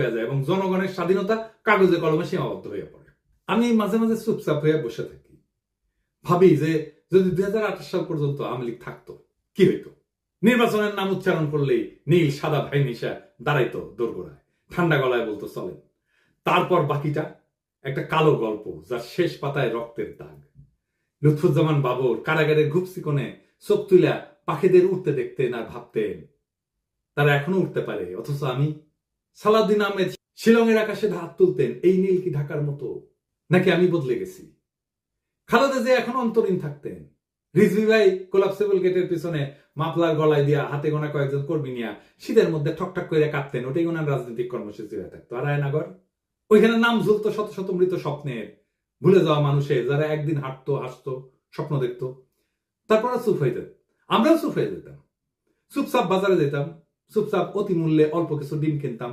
হয়ে যায় এবং জনগণের স্বাধীনতা কাগজে কলমে সীমাবদ্ধ হয়ে পড়ে। আমি মাঝে মাঝে চুপচাপ হয়ে বসে থাকি, ভাবি যে যদি 2028 সাল পর্যন্ত আওয়ামী লীগ থাকতো কি হইতো। নির্বাচনের নাম উচ্চারণ করলেই নীল সাদা ভাই নিশা দাঁড়াইতো দোরগোড়ায়, ঠান্ডা গলায় বলতো চলেন। তারপর বাকিটা একটা কালো গল্প, যার শেষ পাতায় রক্তের দাগ। লুৎফুজ্জামান বাবর কারাগারের ঘুপসি কোণে চোখ তুলা পাখিদের উঠতে দেখতেন আর ভাবতেন তারা এখনো উঠতে পারে, অথচ আমি। সালাউদ্দিন আহমেদ শিলংয়ের আকাশে হাত তুলতেন, এই নীল কি ঢাকার মতো, নাকি আমি বদলে গেছি। খালেদা জিয়া এখন অন্তরীণ থাকতেন, রিজভী ভাই কোলাপসেবল গেটের পিছনে মাফলার গলায় দিয়া হাতে গোনা কয়েকজন কর্মী নিয়া শীতের মধ্যে ঠকঠক করে কাঁপতেন, ওটাই ওনার রাজনৈতিক কর্মসূচি হয়ে থাকতো। আর আয়নাগর, ওইখানে নাম ঝুলতো শত শত মৃত স্বপ্নের, ভুলে যাওয়া মানুষের, যারা একদিন হাঁটতো, হাসতো, স্বপ্ন দেখতো, তারপর চুপ হয়ে যেত। আমরাও চুপ হয়ে যেতাম, চুপচাপ বাজারে যেতাম, চুপচাপ অতি মূল্যে অল্প কিছু ডিম কিনতাম,